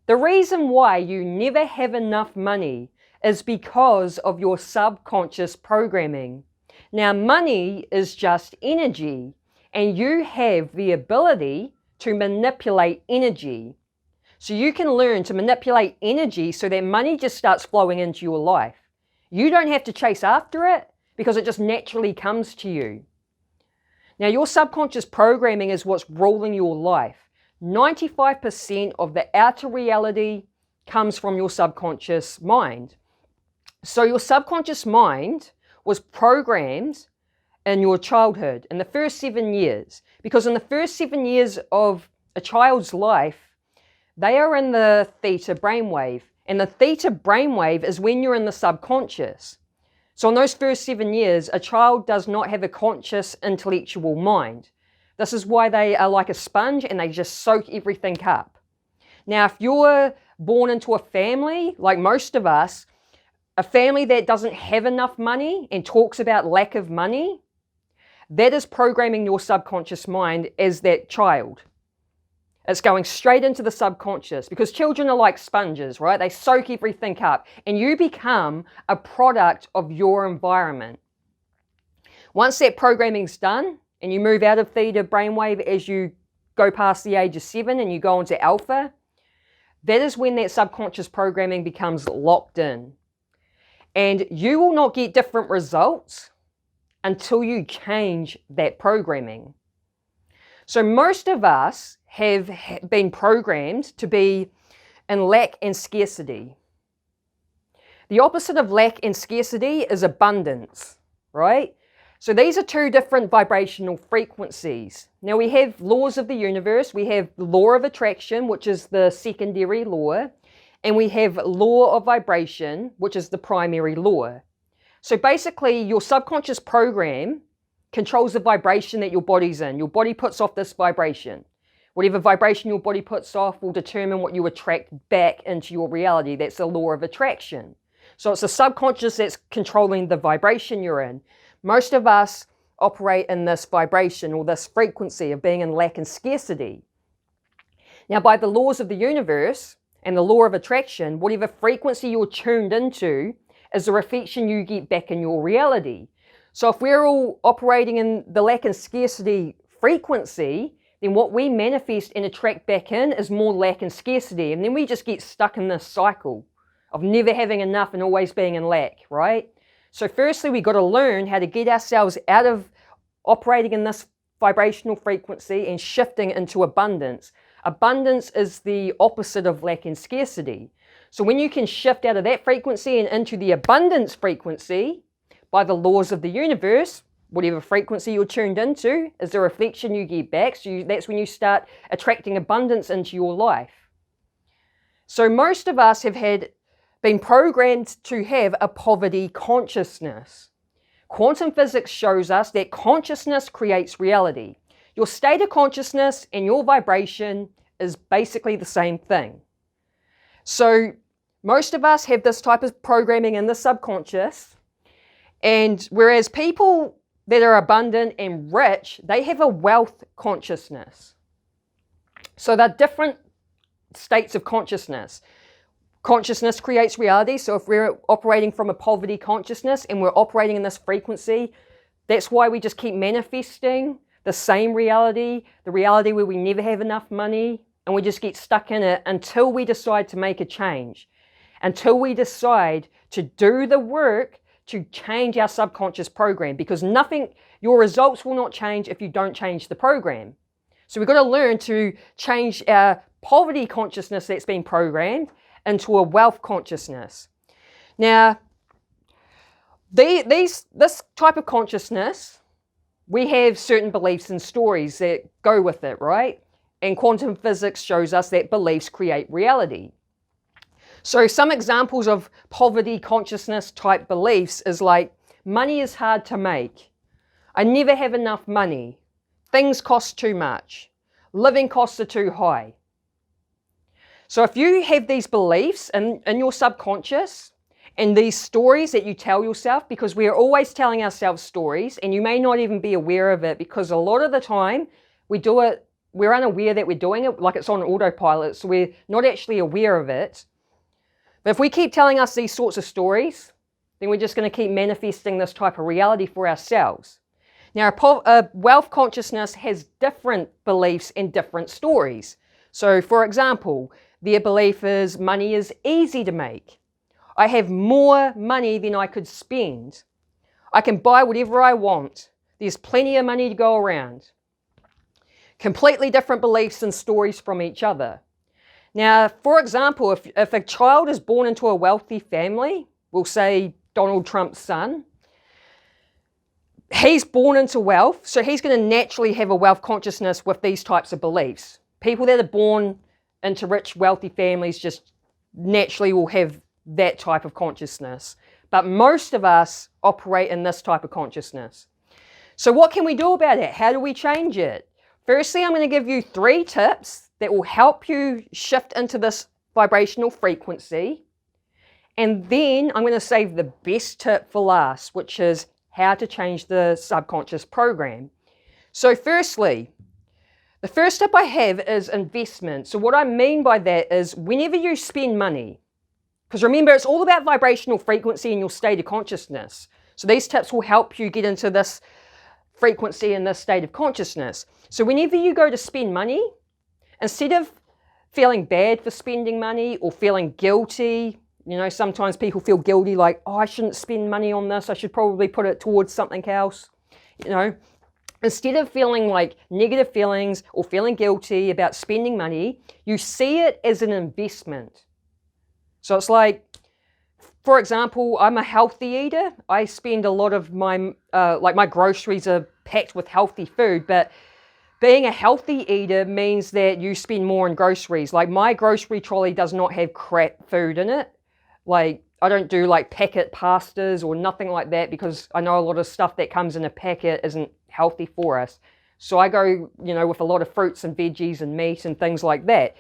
The reason why you never have enough money is because of your subconscious programming. Now, money is just energy, and you have the ability to manipulate energy. So you can learn to manipulate energy so that money just starts flowing into your life. You don't have to chase after it because it just naturally comes to you. Now, your subconscious programming is what's ruling your life. 95% of the outer reality comes from your subconscious mind. So your subconscious mind was programmed in your childhood, in the first 7 years. Because in the first 7 years of a child's life, they are in the theta brainwave. And the theta brainwave is when you're in the subconscious. So in those first 7 years, a child does not have a conscious intellectual mind. This is why they are like a sponge and they just soak everything up. Now, if you're born into a family, like most of us, a family that doesn't have enough money and talks about lack of money, that is programming your subconscious mind as that child. It's going straight into the subconscious because children are like sponges, right? They soak everything up and you become a product of your environment. Once that programming's done and you move out of theta brainwave as you go past the age of 7 and you go into alpha, that is when that subconscious programming becomes locked in. And you will not get different results until you change that programming. So most of us have been programmed to be in lack and scarcity. The opposite of lack and scarcity is abundance, right? So these are two different vibrational frequencies. Now we have laws of the universe. We have the law of attraction, which is the secondary law, and we have law of vibration, which is the primary law. So basically your subconscious program controls the vibration that your body's in. Your body puts off this vibration. Whatever vibration your body puts off will determine what you attract back into your reality. That's the law of attraction. So it's the subconscious that's controlling the vibration you're in. Most of us operate in this vibration or this frequency of being in lack and scarcity. Now, by the laws of the universe and the law of attraction, whatever frequency you're tuned into is the reflection you get back in your reality. So if we're all operating in the lack and scarcity frequency, then what we manifest and attract back in is more lack and scarcity. And then we just get stuck in this cycle of never having enough and always being in lack, right? So firstly, we got to learn how to get ourselves out of operating in this vibrational frequency and shifting into abundance. Abundance is the opposite of lack and scarcity. So when you can shift out of that frequency and into the abundance frequency, by the laws of the universe, whatever frequency you're tuned into is the reflection you get back. So that's when you start attracting abundance into your life. So most of us have been programmed to have a poverty consciousness. Quantum physics shows us that consciousness creates reality. Your state of consciousness and your vibration is basically the same thing. So most of us have this type of programming in the subconscious. And whereas people that are abundant and rich, they have a wealth consciousness. So they're different states of consciousness. Consciousness creates reality. So if we're operating from a poverty consciousness and we're operating in this frequency, that's why we just keep manifesting the same reality, the reality where we never have enough money, and we just get stuck in it until we decide to make a change, until we decide to do the work to change our subconscious program, because your results will not change if you don't change the program. So we've got to learn to change our poverty consciousness that's been programmed into a wealth consciousness. Now, this type of consciousness, we have certain beliefs and stories that go with it, right? And quantum physics shows us that beliefs create reality. So some examples of poverty consciousness type beliefs is like, money is hard to make. I never have enough money. Things cost too much. Living costs are too high. So if you have these beliefs in your subconscious and these stories that you tell yourself, because we are always telling ourselves stories and you may not even be aware of it, because a lot of the time we do it we're unaware that we're doing it, like it's on autopilot, so we're not actually aware of it. But if we keep telling us these sorts of stories, then we're just going to keep manifesting this type of reality for ourselves. Now, a wealth consciousness has different beliefs and different stories. So, for example, their belief is money is easy to make. I have more money than I could spend. I can buy whatever I want. There's plenty of money to go around. Completely different beliefs and stories from each other. Now, for example, if a child is born into a wealthy family, we'll say Donald Trump's son, he's born into wealth, so he's going to naturally have a wealth consciousness with these types of beliefs. People that are born into rich, wealthy families just naturally will have that type of consciousness. But most of us operate in this type of consciousness. So what can we do about it? How do we change it? Firstly, I'm going to give you 3 tips that will help you shift into this vibrational frequency. And then I'm going to save the best tip for last, which is how to change the subconscious program. So firstly, the first tip I have is investment. So what I mean by that is whenever you spend money, because remember, it's all about vibrational frequency and your state of consciousness. So these tips will help you get into this frequency and this state of consciousness. So whenever you go to spend money, instead of feeling bad for spending money or feeling guilty, you know, sometimes people feel guilty like, oh, I shouldn't spend money on this. I should probably put it towards something else. You know, instead of feeling like negative feelings or feeling guilty about spending money, you see it as an investment. So it's like, for example, I'm a healthy eater. I spend a lot of my, my groceries are packed with healthy food, but being a healthy eater means that you spend more on groceries. Like my grocery trolley does not have crap food in it. Like I don't do like packet pastas or nothing like that because I know a lot of stuff that comes in a packet isn't healthy for us. So I go, you know, with a lot of fruits and veggies and meat and things like that.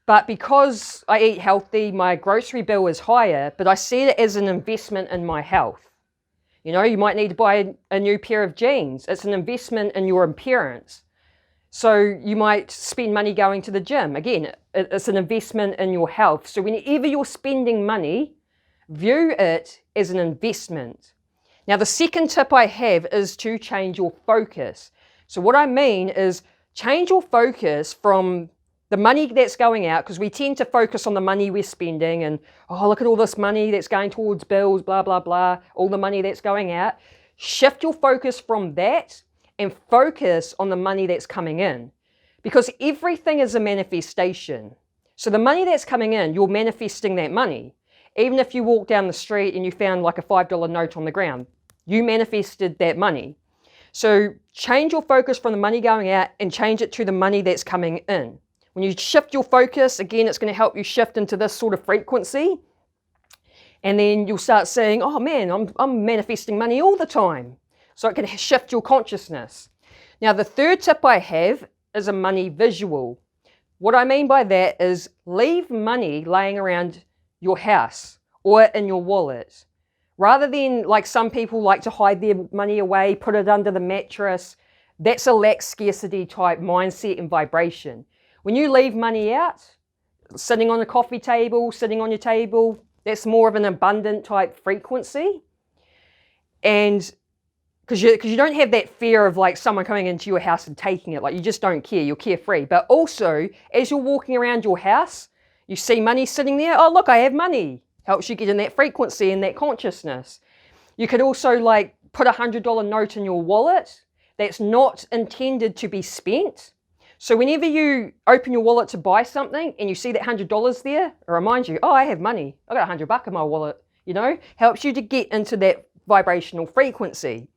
But because I eat healthy, my grocery bill is higher, but I see it as an investment in my health. You know, you might need to buy a new pair of jeans. It's an investment in your appearance. So you might spend money going to the gym. Again, it's an investment in your health. So whenever you're spending money, view it as an investment. Now, the second tip I have is to change your focus. So what I mean is change your focus from the money that's going out, because we tend to focus on the money we're spending and, oh, look at all this money that's going towards bills, blah, blah, blah, all the money that's going out. Shift your focus from that and focus on the money that's coming in, because everything is a manifestation. So the money that's coming in, you're manifesting that money. Even if you walk down the street and you found like a $5 note on the ground, you manifested that money. So change your focus from the money going out and change it to the money that's coming in. When you shift your focus, again, it's going to help you shift into this sort of frequency. And then you'll start saying, oh man, I'm manifesting money all the time. So it can shift your consciousness. Now, the third tip I have is a money visual. What I mean by that is leave money laying around your house or in your wallet. Rather than like some people like to hide their money away, put it under the mattress. That's a lack scarcity type mindset and vibration. When you leave money out, sitting on a coffee table, sitting on your table, that's more of an abundant type frequency. And because you don't have that fear of like someone coming into your house and taking it, like you just don't care, you're carefree. But also, as you're walking around your house, you see money sitting there, oh look, I have money. Helps you get in that frequency and that consciousness. You could also like put a $100 note in your wallet that's not intended to be spent. So whenever you open your wallet to buy something and you see that $100 there, it reminds you, oh, I have money. I got $100 in my wallet, you know, helps you to get into that vibrational frequency.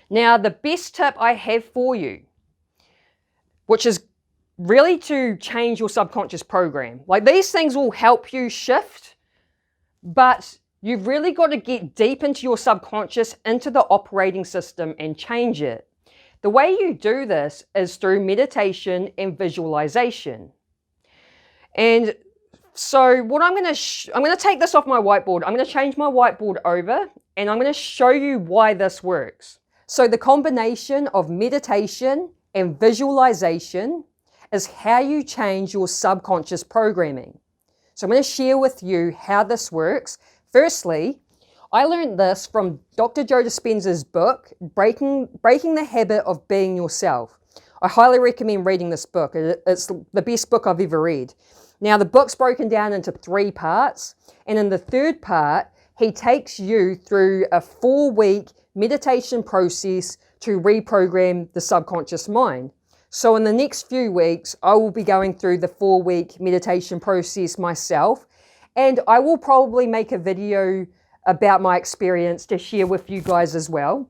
Now, the best tip I have for you, which is really to change your subconscious program. Like these things will help you shift, but you've really got to get deep into your subconscious, into the operating system and change it. The way you do this is through meditation and visualization. And so what I'm going to take this off my whiteboard. I'm going to change my whiteboard over and I'm going to show you why this works. So the combination of meditation and visualization is how you change your subconscious programming. So I'm going to share with you how this works. Firstly, I learned this from Dr. Joe Dispenza's book, Breaking the Habit of Being Yourself. I highly recommend reading this book. It's the best book I've ever read. Now, the book's broken down into 3 parts, and in the 3rd part, he takes you through a 4-week meditation process to reprogram the subconscious mind. So in the next few weeks, I will be going through the 4-week meditation process myself, and I will probably make a video about my experience to share with you guys as well.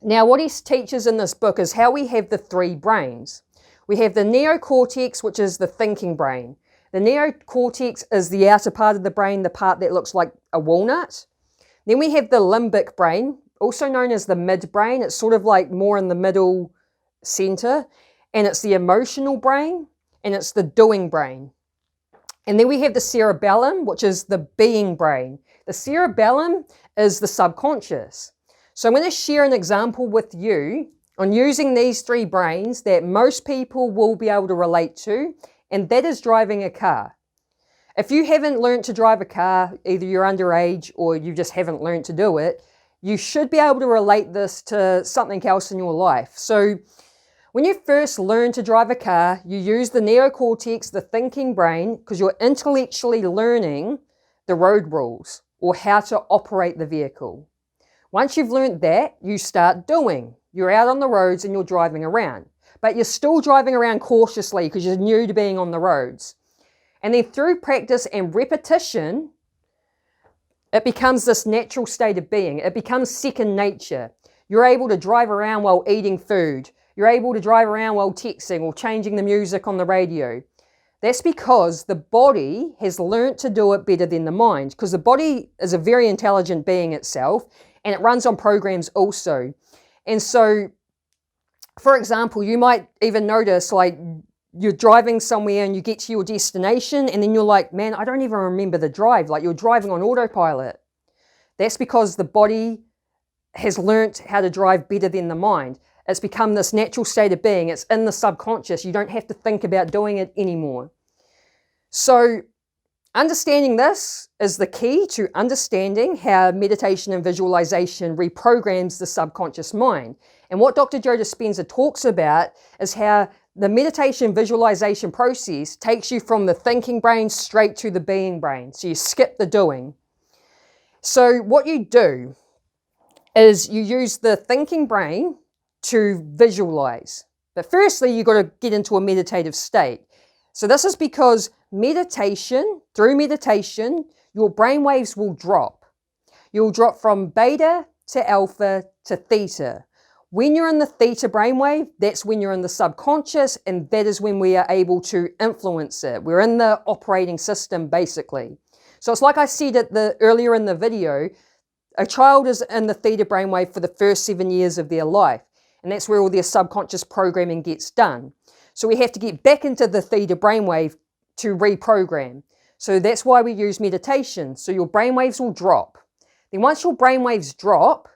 Now, what he teaches in this book is how we have the 3 brains. We have the neocortex, which is the thinking brain. The neocortex is the outer part of the brain, the part that looks like a walnut. Then we have the limbic brain, also known as the midbrain. It's sort of like more in the middle center, and it's the emotional brain, and it's the doing brain. And then we have the cerebellum, which is the being brain. The cerebellum is the subconscious. So I'm going to share an example with you on using these 3 brains that most people will be able to relate to, and that is driving a car. If you haven't learned to drive a car, either you're underage or you just haven't learned to do it, you should be able to relate this to something else in your life. So when you first learn to drive a car, you use the neocortex, the thinking brain, because you're intellectually learning the road rules or how to operate the vehicle. Once you've learned that, you start doing. You're out on the roads and you're driving around. But you're still driving around cautiously because you're new to being on the roads. And then through practice and repetition, it becomes this natural state of being. It becomes second nature. You're able to drive around while eating food. You're able to drive around while texting or changing the music on the radio. That's because the body has learnt to do it better than the mind, because the body is a very intelligent being itself, and it runs on programs also. And so, for example, you might even notice like you're driving somewhere and you get to your destination and then you're like, man, I don't even remember the drive. Like you're driving on autopilot. That's because the body has learnt how to drive better than the mind. It's become this natural state of being. It's in the subconscious. You don't have to think about doing it anymore. So understanding this is the key to understanding how meditation and visualization reprograms the subconscious mind. And what Dr. Joe Dispenza talks about is how the meditation visualization process takes you from the thinking brain straight to the being brain. So you skip the doing. So what you do is you use the thinking brain to visualize. But firstly, you've got to get into a meditative state. So this is because through meditation, your brain waves will drop. You'll drop from beta to alpha to theta. When you're in the theta brainwave, that's when you're in the subconscious, and that is when we are able to influence it. We're in the operating system, basically. So it's like I said earlier in the video, a child is in the theta brainwave for the first 7 years of their life, and that's where all their subconscious programming gets done. So we have to get back into the theta brainwave to reprogram. So that's why we use meditation. So your brainwaves will drop. Then once your brainwaves drop,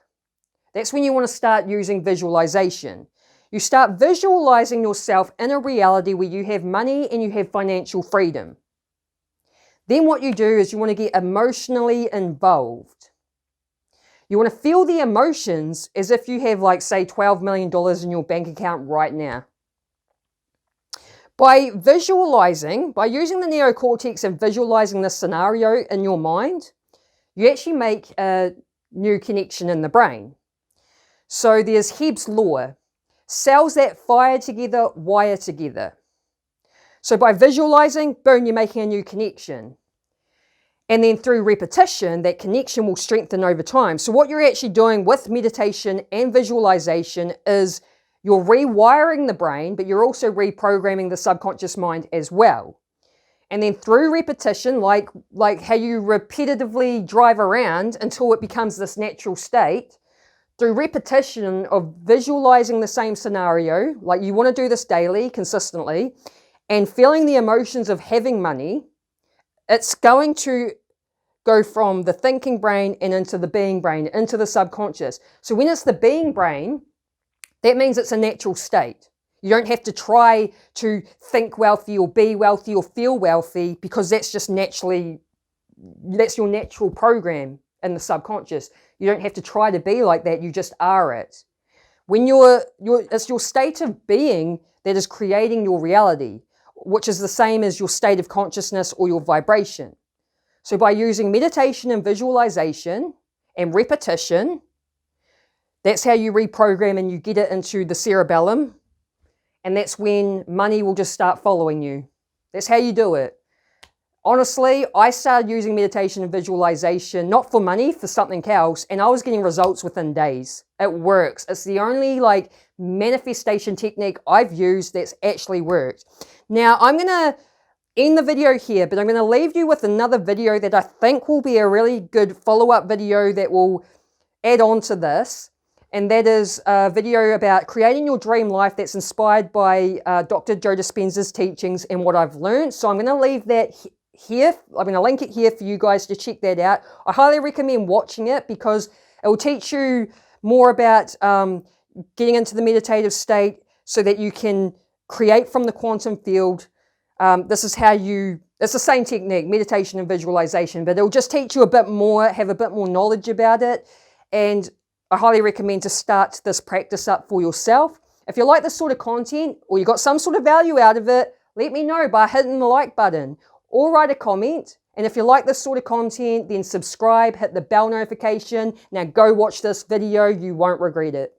that's when you want to start using visualization. You start visualizing yourself in a reality where you have money and you have financial freedom. Then what you do is you want to get emotionally involved. You want to feel the emotions as if you have, like, say, $12 million in your bank account right now. By visualizing, by using the neocortex and visualizing this scenario in your mind, you actually make a new connection in the brain. So there's Hebb's law. Cells that fire together wire together. So by visualizing, boom, you're making a new connection. And then through repetition, that connection will strengthen over time. So what you're actually doing with meditation and visualization is you're rewiring the brain, but you're also reprogramming the subconscious mind as well. And then through repetition, like how you repetitively drive around until it becomes this natural state, through repetition of visualizing the same scenario, like you want to do this daily, consistently, and feeling the emotions of having money, it's going to go from the thinking brain and into the being brain, into the subconscious. So when it's the being brain, that means it's a natural state. You don't have to try to think wealthy or be wealthy or feel wealthy, because that's just naturally, that's your natural program in the subconscious. You don't have to try to be like that. You just are it. When it's your state of being that is creating your reality, which is the same as your state of consciousness or your vibration. So by using meditation and visualization and repetition, that's how you reprogram and you get it into the cerebellum. And that's when money will just start following you. That's how you do it. Honestly, I started using meditation and visualization, not for money, for something else, and I was getting results within days. It works. It's the only manifestation technique I've used that's actually worked. Now, I'm going to end the video here, but I'm going to leave you with another video that I think will be a really good follow-up video that will add on to this. And that is a video about creating your dream life that's inspired by Dr. Joe Dispenza's teachings and what I've learned. So I'm going to leave that here. I'm going to link it here for you guys to check that out. I highly recommend watching it because it will teach you more about getting into the meditative state so that you can create from the quantum field. This is how it's the same technique, meditation and visualization, but it'll just teach you a bit more, have a bit more knowledge about it. And I highly recommend to start this practice up for yourself. If you like this sort of content or you got some sort of value out of it, let me know by hitting the like button or write a comment. And if you like this sort of content, then subscribe, hit the bell notification. Now go watch this video. You won't regret it.